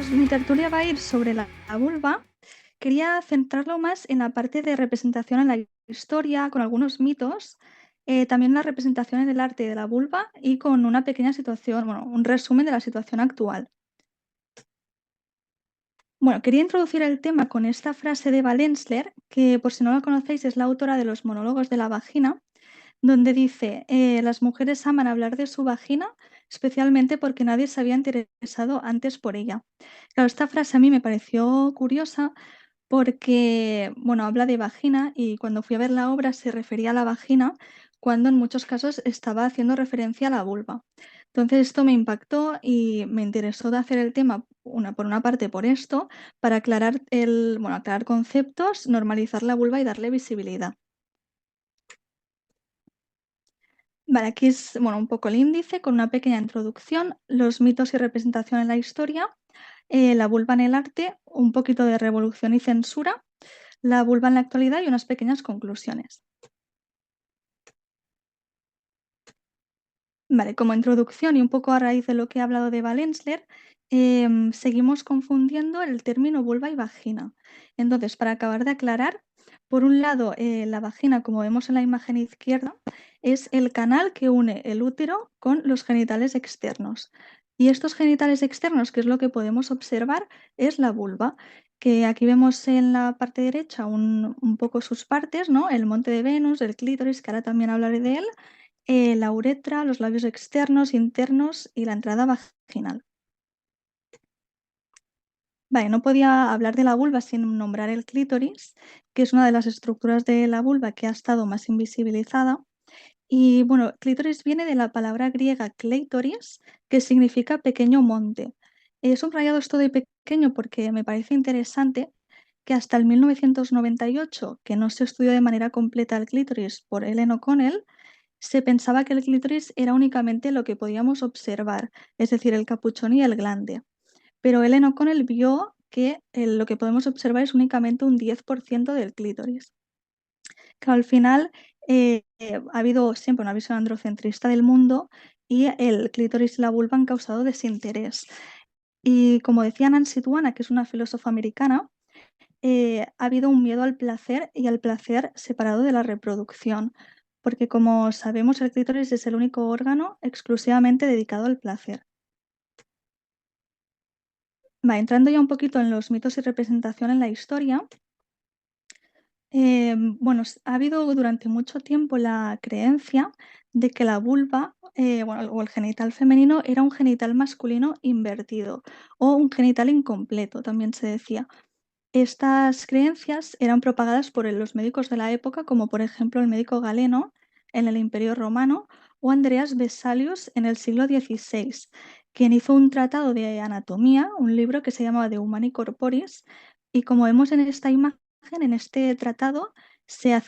pues mi tertulia va a ir sobre la vulva. Quería centrarlo más en la parte de representación en la historia, con algunos mitos, también la representación en el arte de la vulva y con una pequeña situación, bueno, un resumen de la situación actual. Bueno, quería introducir el tema con esta frase de Valensler, que por si no la conocéis es la autora de los monólogos de la vagina, donde dice, las mujeres aman hablar de su vagina, especialmente porque nadie se había interesado antes por ella. Claro, esta frase a mí me pareció curiosa porque, bueno, habla de vagina y cuando fui a ver la obra se refería a la vagina, cuando en muchos casos estaba haciendo referencia a la vulva. Entonces esto me impactó y me interesó de hacer el tema, por una parte por esto, para aclarar aclarar conceptos, normalizar la vulva y darle visibilidad. Vale, aquí es, bueno, un poco el índice con una pequeña introducción, los mitos y representación en la historia, la vulva en el arte, un poquito de revolución y censura, la vulva en la actualidad y unas pequeñas conclusiones. Vale, como introducción y un poco a raíz de lo que he hablado de Valensler, seguimos confundiendo el término vulva y vagina. Entonces, para acabar de aclarar, por un lado, la vagina, como vemos en la imagen izquierda, es el canal que une el útero con los genitales externos. Y estos genitales externos, que es lo que podemos observar, es la vulva, que aquí vemos en la parte derecha un poco sus partes, ¿no? El monte de Venus, el clítoris, que ahora también hablaré de él, la uretra, los labios externos, internos y la entrada vaginal. Vale, no podía hablar de la vulva sin nombrar el clítoris, que es una de las estructuras de la vulva que ha estado más invisibilizada. Y bueno, clítoris viene de la palabra griega kleitoris, que significa pequeño monte. He subrayado esto de pequeño porque me parece interesante que hasta el 1998, que no se estudió de manera completa el clítoris por Ellen O'Connell, se pensaba que el clítoris era únicamente lo que podíamos observar, es decir, el capuchón y el glande. Pero Ellen O'Connell vio que lo que podemos observar es únicamente un 10% del clítoris. Claro, al final ha habido siempre una visión androcentrista del mundo y el clítoris y la vulva han causado desinterés. Y como decía Nancy Tuana, que es una filósofa americana, ha habido un miedo al placer y al placer separado de la reproducción, porque como sabemos el clítoris es el único órgano exclusivamente dedicado al placer. Va, entrando ya un poquito en los mitos y representación en la historia, bueno, ha habido durante mucho tiempo la creencia de que la vulva, bueno, o el genital femenino era un genital masculino invertido o un genital incompleto, también se decía. Estas creencias eran propagadas por los médicos de la época, como por ejemplo el médico Galeno en el Imperio Romano o Andreas Vesalius en el siglo XVI, quien hizo un tratado de anatomía, un libro que se llamaba De Humani Corporis, y como vemos en esta imagen, en este tratado se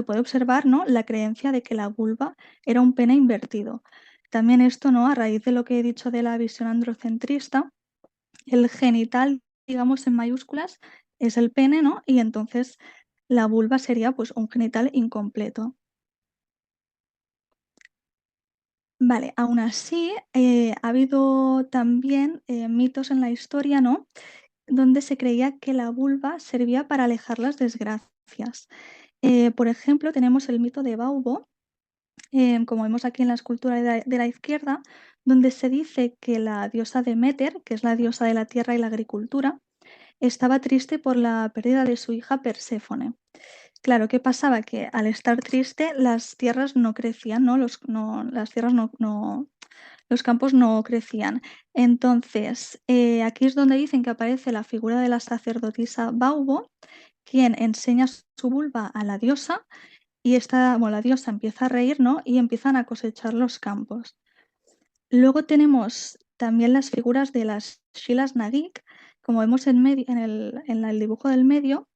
puede observar, ¿no?, la creencia de que la vulva era un pene invertido. También esto, ¿no?, a raíz de lo que he dicho de la visión androcentrista, el genital, digamos, en mayúsculas, es el pene, ¿no? Y entonces la vulva sería, pues, un genital incompleto. Vale, aún así, ha habido también, mitos en la historia, ¿no? Donde se creía que la vulva servía para alejar las desgracias. Por ejemplo, tenemos el mito de Baubo, como vemos aquí en la escultura de la izquierda, donde se dice que la diosa Deméter, que es la diosa de la tierra y la agricultura, estaba triste por la pérdida de su hija Perséfone. Claro, ¿qué pasaba? Que al estar triste las tierras no crecían, ¿no? Las tierras los campos no crecían. Entonces, aquí es donde dicen que aparece la figura de la sacerdotisa Baubo, quien enseña su vulva a la diosa y la diosa empieza a reír, ¿no? Y empiezan a cosechar los campos. Luego tenemos también las figuras de las Shilas Nagik, como vemos en el dibujo del medio,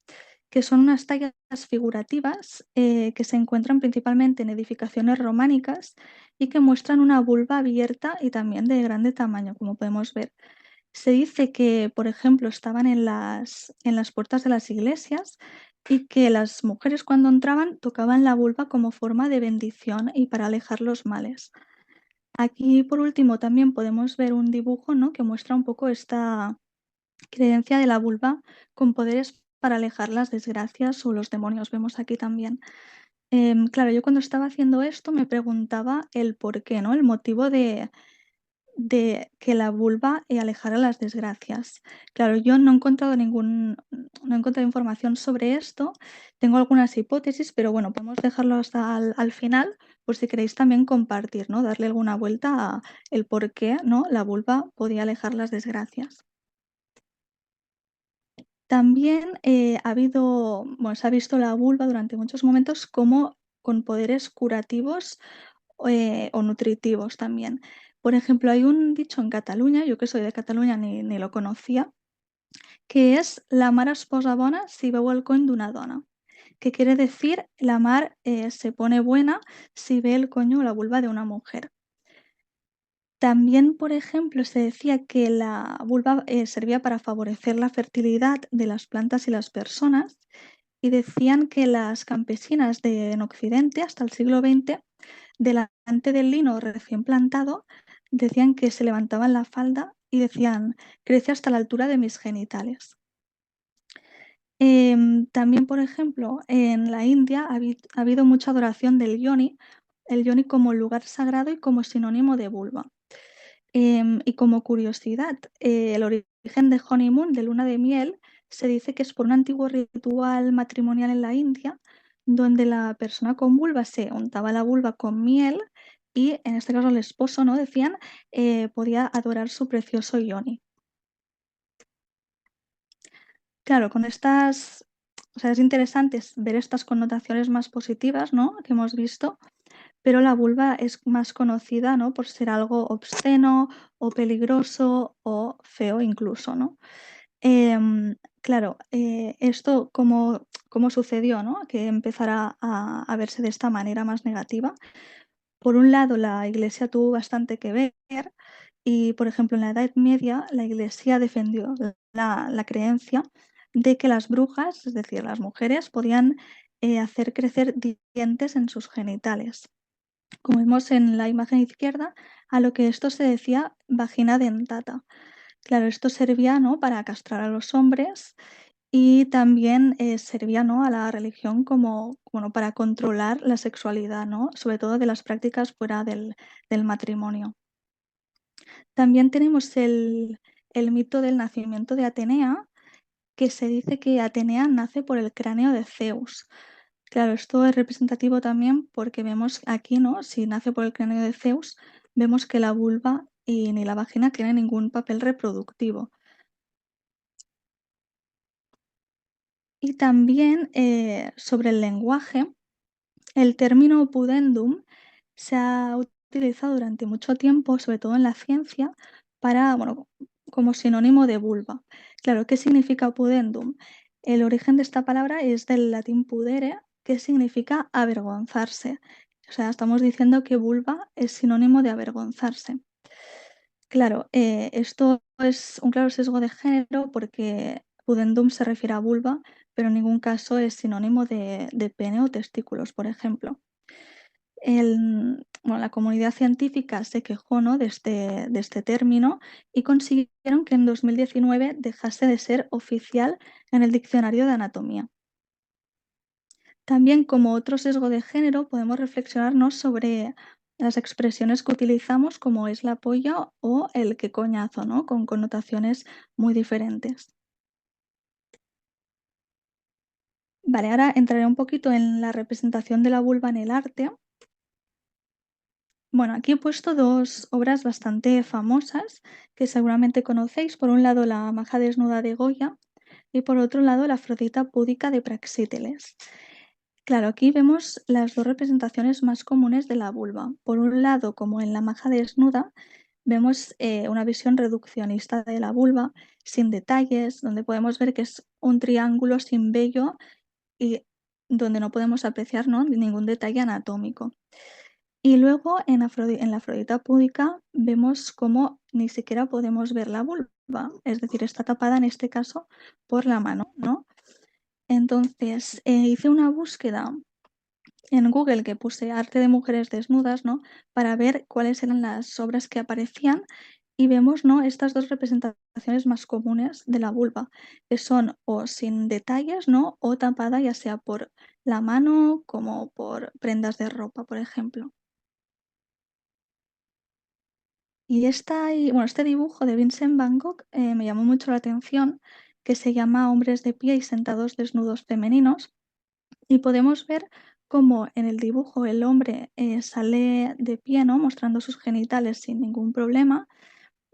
que son unas tallas figurativas que se encuentran principalmente en edificaciones románicas y que muestran una vulva abierta y también de grande tamaño, como podemos ver. Se dice que, por ejemplo, estaban en las puertas de las iglesias y que las mujeres cuando entraban tocaban la vulva como forma de bendición y para alejar los males. Aquí, por último, también podemos ver un dibujo, ¿no?, que muestra un poco esta creencia de la vulva con poderes para alejar las desgracias o los demonios, vemos aquí también. Claro, yo cuando estaba haciendo esto me preguntaba el porqué, ¿no?, el motivo de que la vulva, alejara las desgracias. Claro, yo no he encontrado información sobre esto, tengo algunas hipótesis, pero bueno, podemos dejarlo hasta al final, por si queréis también compartir, ¿no? Darle alguna vuelta a el por qué, ¿no?, la vulva podía alejar las desgracias. También, se ha visto la vulva durante muchos momentos como con poderes curativos, o nutritivos también. Por ejemplo, hay un dicho en Cataluña, yo que soy de Cataluña ni lo conocía, que es "la mar es posa bona si veu el cony d'una dona", que quiere decir la mar, se pone buena si ve el coño o la vulva de una mujer. También, por ejemplo, se decía que la vulva, servía para favorecer la fertilidad de las plantas y las personas, y decían que las campesinas en Occidente, hasta el siglo XX, delante del lino recién plantado, decían que se levantaban la falda y decían: "Crece hasta la altura de mis genitales". También, por ejemplo, en la India ha habido mucha adoración del yoni, el yoni como lugar sagrado y como sinónimo de vulva. Y como curiosidad, el origen de honeymoon, de luna de miel, se dice que es por un antiguo ritual matrimonial en la India, donde la persona con vulva se untaba la vulva con miel y, en este caso, el esposo, ¿no?, decían, podía adorar su precioso yoni. Claro, o sea, es interesante ver estas connotaciones más positivas, ¿no?, que hemos visto, pero la vulva es más conocida, ¿no?, por ser algo obsceno o peligroso o feo incluso, ¿no? Claro, esto cómo sucedió, ¿no?, que empezara a verse de esta manera más negativa. Por un lado, la Iglesia tuvo bastante que ver y, por ejemplo, en la Edad Media, la Iglesia defendió la creencia de que las brujas, es decir, las mujeres, podían, hacer crecer dientes en sus genitales. Como vemos en la imagen izquierda, a lo que esto se decía vagina dentata. Claro, esto servía, ¿no?, para castrar a los hombres y también, servía, ¿no?, a la religión como, bueno, para controlar la sexualidad, ¿no?, sobre todo de las prácticas fuera del matrimonio. También tenemos el mito del nacimiento de Atenea, que se dice que Atenea nace por el cráneo de Zeus. Claro, esto es representativo también porque vemos aquí, ¿no?, si nace por el cráneo de Zeus, vemos que la vulva y ni la vagina tienen ningún papel reproductivo. Y también, sobre el lenguaje, el término pudendum se ha utilizado durante mucho tiempo, sobre todo en la ciencia, bueno, como sinónimo de vulva. Claro, ¿qué significa pudendum? El origen de esta palabra es del latín pudere, que significa avergonzarse. O sea, estamos diciendo que vulva es sinónimo de avergonzarse. Claro, esto es un claro sesgo de género porque pudendum se refiere a vulva, pero en ningún caso es sinónimo de pene o testículos, por ejemplo. La comunidad científica se quejó, ¿no?, de este término y consiguieron que en 2019 dejase de ser oficial en el diccionario de anatomía. También, como otro sesgo de género, podemos reflexionarnos sobre las expresiones que utilizamos, como es la polla o el qué coñazo, ¿no?, con connotaciones muy diferentes. Vale, ahora entraré un poquito en la representación de la vulva en el arte. Bueno, aquí he puesto 2 obras bastante famosas que seguramente conocéis. Por un lado, la Maja desnuda de Goya y por otro lado, la Afrodita púdica de Praxíteles. Claro, aquí vemos las 2 representaciones más comunes de la vulva. Por un lado, como en la Maja desnuda, vemos, una visión reduccionista de la vulva, sin detalles, donde podemos ver que es un triángulo sin vello y donde no podemos apreciar, ¿no?, ningún detalle anatómico. Y luego en la Afrodita púdica vemos cómo ni siquiera podemos ver la vulva, es decir, está tapada en este caso por la mano, ¿no? Entonces, hice una búsqueda en Google que puse arte de mujeres desnudas, ¿no? Para ver cuáles eran las obras que aparecían y vemos, ¿no? Estas 2 representaciones más comunes de la vulva, que son o sin detalles, ¿no? O tapada, ya sea por la mano como por prendas de ropa, por ejemplo. Este dibujo de Vincent Van Gogh, me llamó mucho la atención, que se llama Hombres de pie y sentados desnudos femeninos, y podemos ver cómo en el dibujo el hombre, sale de pie, ¿no? Mostrando sus genitales sin ningún problema,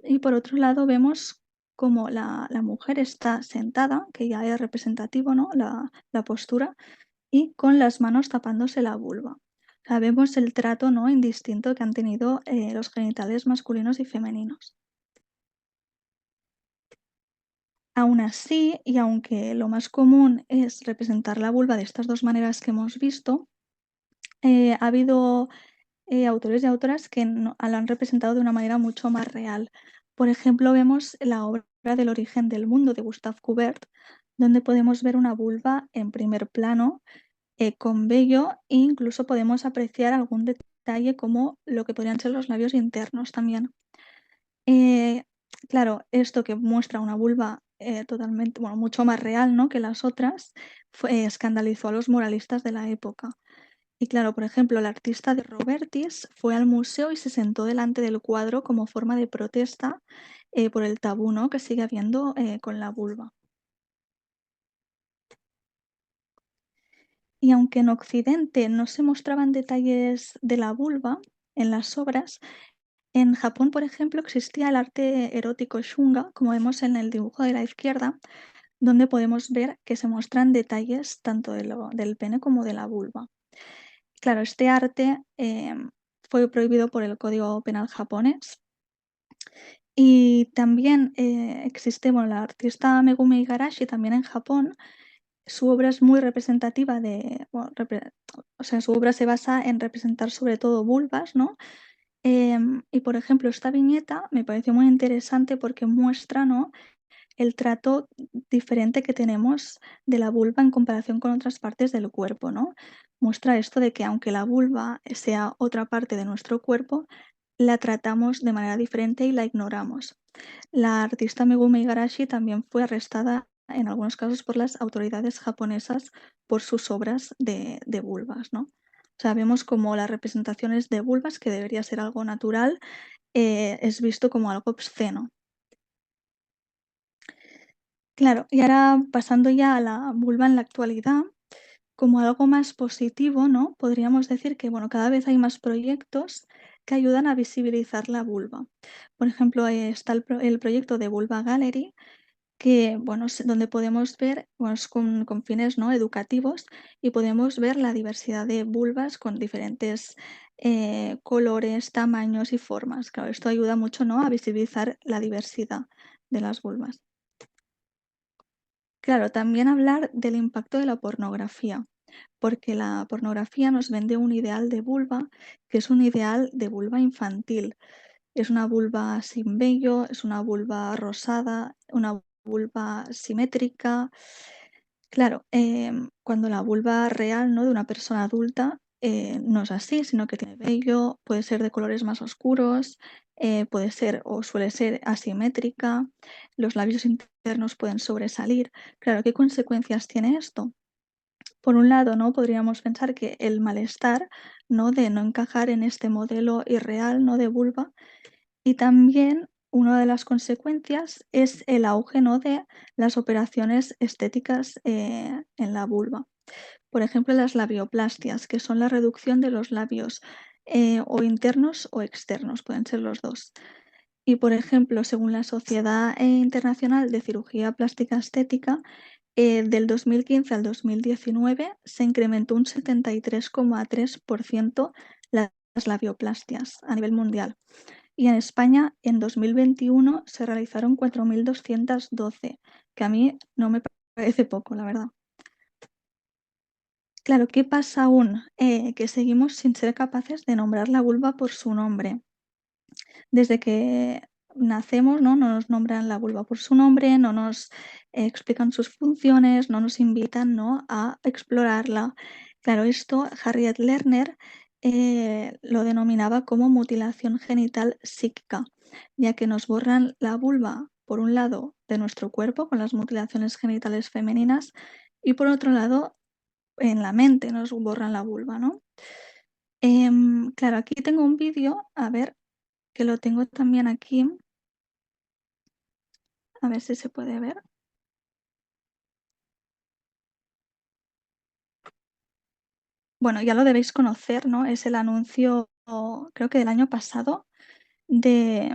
y por otro lado vemos cómo la mujer está sentada, que ya es representativo, ¿no? La postura, y con las manos tapándose la vulva. O sea, vemos el trato, ¿no? Indistinto que han tenido, los genitales masculinos y femeninos. Aún así, y aunque lo más común es representar la vulva de estas 2 maneras que hemos visto, ha habido, autores y autoras que la han representado de una manera mucho más real. Por ejemplo, vemos la obra del origen del mundo de Gustave Courbet, donde podemos ver una vulva en primer plano, con vello e incluso podemos apreciar algún detalle como lo que podrían ser los labios internos también. Eh, claro, esto que muestra una vulva, totalmente, bueno, mucho más real, ¿no?, que las otras, escandalizó a los moralistas de la época. Y claro, por ejemplo, el artista de Robertis fue al museo y se sentó delante del cuadro como forma de protesta, por el tabú, ¿no?, que sigue habiendo, con la vulva. Y aunque en Occidente no se mostraban detalles de la vulva en las obras, en Japón, por ejemplo, existía el arte erótico shunga, como vemos en el dibujo de la izquierda, donde podemos ver que se muestran detalles tanto del pene como de la vulva. Claro, este arte, fue prohibido por el Código Penal japonés y también, existe, bueno, la artista Megumi Igarashi también en Japón, su obra es muy representativa de, bueno, o sea, su obra se basa en representar sobre todo vulvas, ¿no? Y por ejemplo, esta viñeta me pareció muy interesante porque muestra, ¿no?, el trato diferente que tenemos de la vulva en comparación con otras partes del cuerpo, ¿no? Muestra esto de que aunque la vulva sea otra parte de nuestro cuerpo, la tratamos de manera diferente y la ignoramos. La artista Megumi Igarashi también fue arrestada en algunos casos por las autoridades japonesas por sus obras de vulvas, ¿no? O sea, vemos como las representaciones de vulvas, que debería ser algo natural, es visto como algo obsceno. Claro, y ahora pasando ya a la vulva en la actualidad, como algo más positivo, ¿no? Podríamos decir que, bueno, cada vez hay más proyectos que ayudan a visibilizar la vulva. Por ejemplo, está el proyecto de Vulva Gallery, que, bueno, donde podemos ver, bueno, es con fines, ¿no?, educativos, y podemos ver la diversidad de vulvas con diferentes, colores, tamaños y formas. Claro, esto ayuda mucho, ¿no?, a visibilizar la diversidad de las vulvas. Claro, también hablar del impacto de la pornografía, porque la pornografía nos vende un ideal de vulva, que es un ideal de vulva infantil. Es una vulva sin vello, es una vulva rosada, una vulva simétrica. Claro, cuando la vulva real, ¿no?, de una persona adulta, no es así, sino que tiene vello, puede ser de colores más oscuros, puede ser o suele ser asimétrica, los labios internos pueden sobresalir. Claro, ¿qué consecuencias tiene esto? Por un lado, ¿no?, podríamos pensar que el malestar, ¿no?, de no encajar en este modelo irreal, ¿no?, de vulva, y también una de las consecuencias es el auge, ¿no?, de las operaciones estéticas, en la vulva. Por ejemplo, las labioplastias, que son la reducción de los labios, o internos o externos, pueden ser los 2. Y, por ejemplo, según la Sociedad, Internacional de Cirugía Plástica Estética, del 2015 al 2019 se incrementó un 73,3% las labioplastias a nivel mundial. Y en España, en 2021 se realizaron 4.212, que a mí no me parece poco, la verdad. Claro, ¿qué pasa aún? Que seguimos sin ser capaces de nombrar la vulva por su nombre. Desde que nacemos, ¿no? No nos nombran la vulva por su nombre, no nos explican sus funciones, no nos invitan, ¿no?, a explorarla. Claro, esto Harriet Lerner lo denominaba como mutilación genital psíquica, ya que nos borran la vulva, por un lado, de nuestro cuerpo con las mutilaciones genitales femeninas y por otro lado, en la mente nos borran la vulva, ¿no? Claro, aquí tengo un vídeo, a ver, que lo tengo también aquí, a ver si se puede ver. Bueno, ya lo debéis conocer, ¿no? Es el anuncio, creo que del año pasado, de,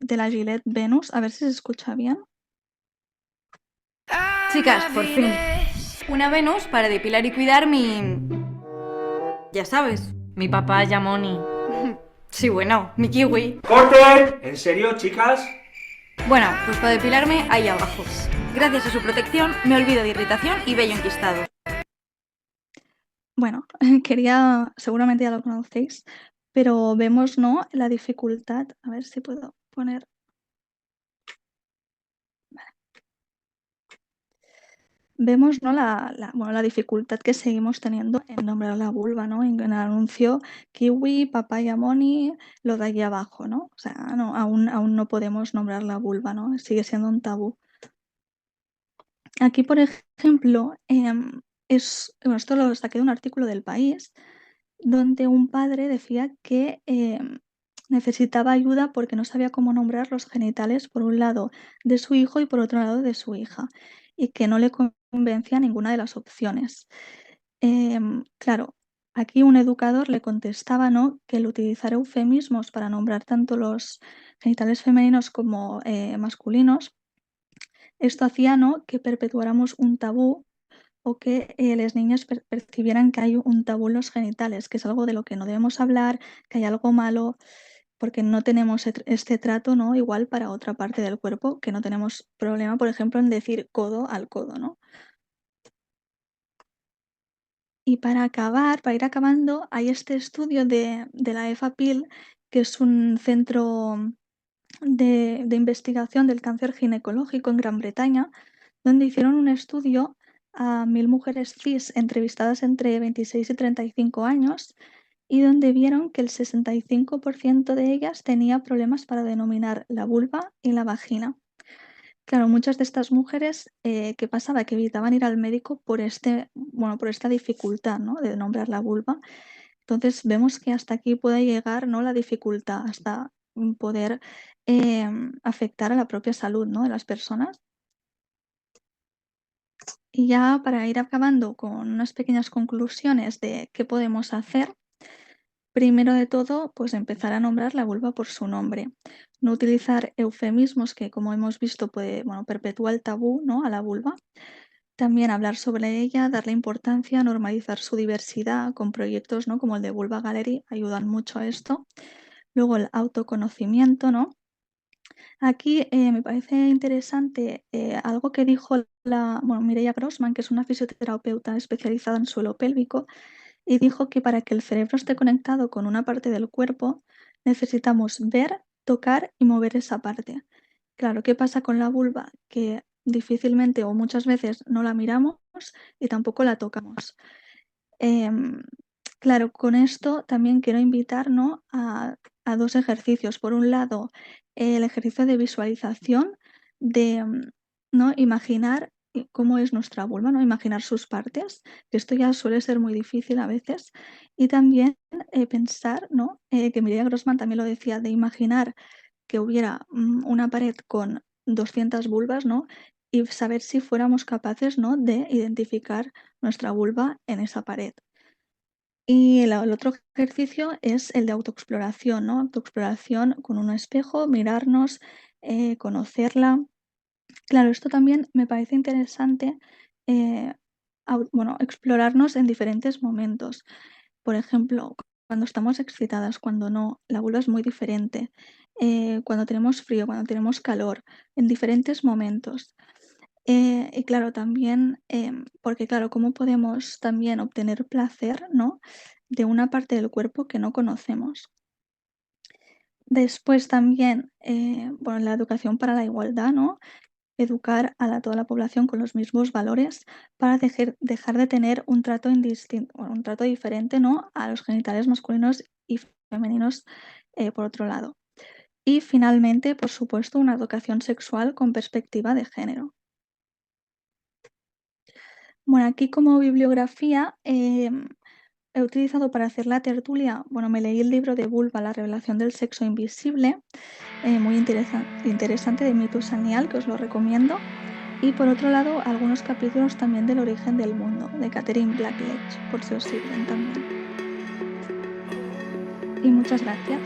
de la Gillette Venus. A ver si se escucha bien. Chicas, por fin. Una Venus para depilar y cuidar mi... Ya sabes, mi papá Yamoni. Sí, bueno, mi kiwi. ¡Corten! ¿En serio, chicas? Bueno, pues para depilarme ahí abajo. Gracias a su protección me olvido de irritación y vello enquistado. Bueno, seguramente ya lo conocéis, pero vemos, ¿no? La dificultad. A ver si puedo poner. Vemos, ¿no? Bueno, la dificultad que seguimos teniendo en nombrar la vulva, ¿no? En el anuncio kiwi, papaya money, lo de allí abajo, ¿no? O sea, no, aún no podemos nombrar la vulva, ¿no? Sigue siendo un tabú. Aquí, por ejemplo, bueno, esto lo saqué de un artículo del País, donde un padre decía que necesitaba ayuda porque no sabía cómo nombrar los genitales, por un lado, de su hijo y por otro lado de su hija, y que no le convencía ninguna de las opciones. Claro, aquí un educador le contestaba, ¿no? Que el utilizar eufemismos para nombrar tanto los genitales femeninos como masculinos, esto hacía, ¿no? Que perpetuáramos un tabú o que las niñas percibieran que hay un tabú en los genitales, que es algo de lo que no debemos hablar, que hay algo malo, porque no tenemos este trato, ¿no? Igual para otra parte del cuerpo, que no tenemos problema, por ejemplo, en decir codo al codo, ¿no? Y para acabar, para ir acabando, hay este estudio de la EFAPIL, que es un centro de investigación del cáncer ginecológico en Gran Bretaña, donde hicieron un estudio a 1000 mujeres cis entrevistadas entre 26 y 35 años y donde vieron que el 65% de ellas tenía problemas para denominar la vulva y la vagina. Claro, muchas de estas mujeres, ¿qué pasaba? Que evitaban ir al médico por bueno, por esta dificultad, ¿no? De nombrar la vulva. Entonces, vemos que hasta aquí puede llegar, ¿no? La dificultad, hasta poder afectar a la propia salud, ¿no? De las personas. Y ya para ir acabando con unas pequeñas conclusiones de qué podemos hacer, primero de todo, pues empezar a nombrar la vulva por su nombre. No utilizar eufemismos que, como hemos visto, puede, bueno, perpetúa el tabú, ¿no? A la vulva. También hablar sobre ella, darle importancia, normalizar su diversidad con proyectos, ¿no? Como el de Vulva Gallery, ayudan mucho a esto. Luego el autoconocimiento, ¿no? Aquí me parece interesante algo que dijo bueno, Mireia Grossman, que es una fisioterapeuta especializada en suelo pélvico, y dijo que para que el cerebro esté conectado con una parte del cuerpo, necesitamos ver, tocar y mover esa parte. Claro, ¿qué pasa con la vulva? Que difícilmente o muchas veces no la miramos y tampoco la tocamos. Em, claro, con esto también quiero invitar, ¿no? A 2 ejercicios. Por un lado, el ejercicio de visualización de, ¿no? Imaginar cómo es nuestra vulva, ¿no? Imaginar sus partes, que esto ya suele ser muy difícil a veces. Y también pensar, ¿no? Que Mireia Grossman también lo decía, de imaginar que hubiera una pared con 200 vulvas, ¿no? Y saber si fuéramos capaces, ¿no? De identificar nuestra vulva en esa pared. Y el otro ejercicio es el de autoexploración, ¿no? Autoexploración con un espejo, mirarnos, conocerla. Claro, esto también me parece interesante, eh, bueno, explorarnos en diferentes momentos. Por ejemplo, cuando estamos excitadas, cuando no, la vulva es muy diferente. Cuando tenemos frío, cuando tenemos calor, en diferentes momentos. Y claro, también, porque claro, ¿cómo podemos también obtener placer, ¿no? De una parte del cuerpo que no conocemos. Después también, bueno, la educación para la igualdad, ¿no? educar a toda la población con los mismos valores para dejar de tener un trato un trato diferente, ¿no?, a los genitales masculinos y femeninos, por otro lado. Y finalmente, por supuesto, una educación sexual con perspectiva de género. Bueno, aquí como bibliografía, he utilizado para hacer la tertulia, bueno, me leí el libro de Vulva, la revelación del sexo invisible, muy interesante de Mitu Sanyal, que os lo recomiendo. Y por otro lado, algunos capítulos también del Origen del mundo, de Catherine Blackledge, por si os sirven también. Y muchas gracias.